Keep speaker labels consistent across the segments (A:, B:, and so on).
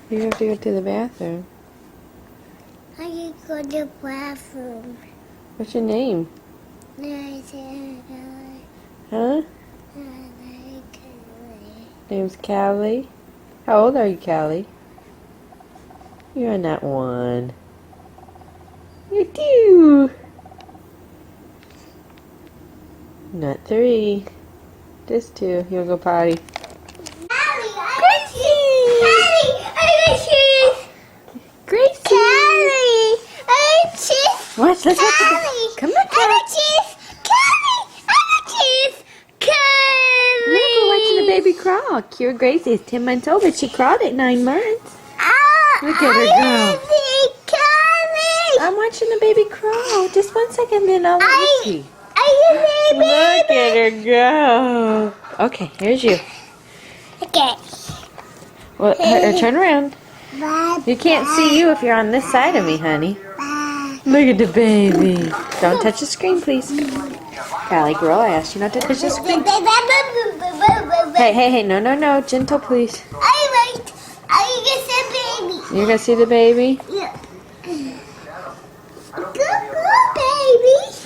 A: You have to go to the bathroom.
B: I can go to the bathroom.
A: What's your name? Huh? Name's Callie. How old are you, Callie? You're not 1. You're 2. Not 3. Just 2. You'll go potty. Gracie! Watch, let's watch it. Come on, Callie. Look, we're watching the baby crawl. Cure Gracie is 10 months old, but she crawled at 9 months. Look at her go. I'm watching the baby crawl. Just 1 second, then I'll let you see. Look at her go. Okay, here's you.
B: Okay.
A: Well, turn around. You can't see you if you're on this side of me, honey. Look at the baby. Don't touch the screen, please. Callie, girl, I asked you not to touch the screen. Hey, no. Gentle, please. You're going to see the baby?
B: Yeah. Baby.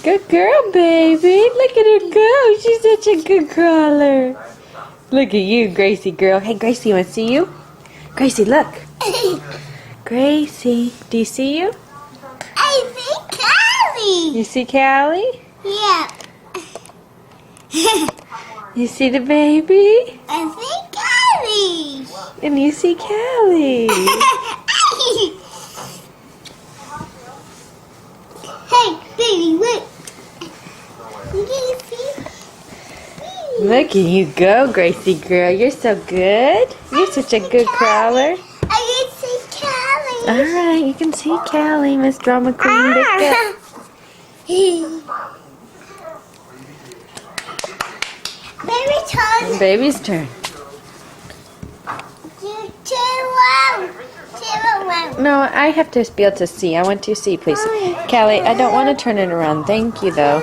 A: Good girl, baby. Look at her go. She's such a good crawler. Look at you, Gracie girl. Hey, Gracie, you want to see you? Gracie, look. Gracie, do you see you?
B: I see Callie.
A: You see Callie?
B: Yeah.
A: You see the baby?
B: I see Callie.
A: And you see Callie.
B: Hey, baby, wait. You can see?
A: Look at you go, Gracie girl. You're so good. You're such a good crawler.
B: I can see Callie.
A: All right, you can see Callie, Miss Drama Queen. Look up.
B: Baby turn.
A: Baby's turn. No, I have to be able to see. I want to see, please. Callie, I don't want to turn it around. Thank you, though.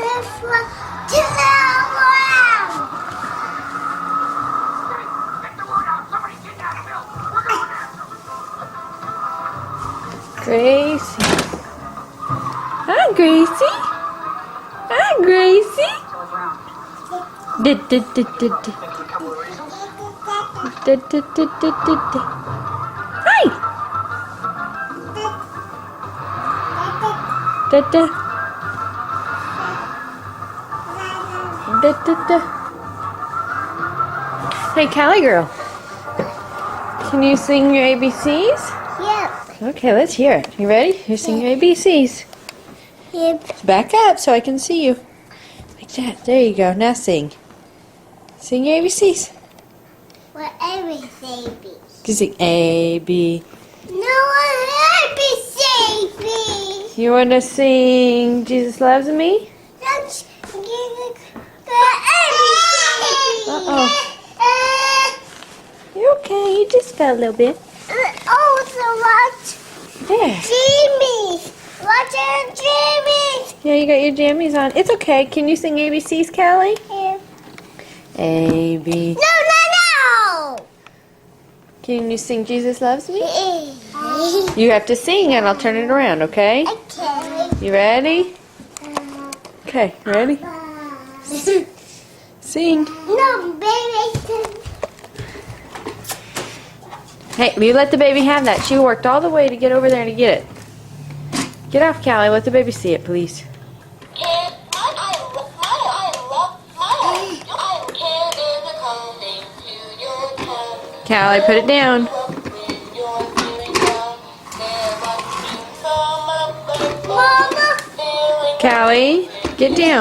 A: Gracie. Hi, Gracie. Hi, Gracie. Hi. Hey, Callie girl. Can you sing your ABCs?
B: Yep.
A: Okay, let's hear it. You ready? You sing your ABCs.
B: Yep.
A: Back up so I can see you. Like that. There you go. Now sing. Sing your ABCs.
B: What ABC?
A: You sing A, B.
B: No, ABC.
A: You want to sing Jesus Loves Me?
B: Let's give it the ABC.
A: Uh-oh. You okay? You just fell a little bit.
B: Oh, so watch
A: There.
B: Jimmy's. Watch our Jimmy's.
A: Yeah, you got your jammies on. It's okay. Can you sing ABCs, Callie?
B: Yeah.
A: A, B.
B: No.
A: Can you sing Jesus Loves Me?
B: Okay.
A: You have to sing and I'll turn it around, okay? You ready? Okay, ready? Sing.
B: No, baby.
A: Hey, you let the baby have that. She worked all the way to get over there to get it. Get off, Callie. Let the baby see it, please. Callie, put it down.
B: Mama.
A: Callie, get down.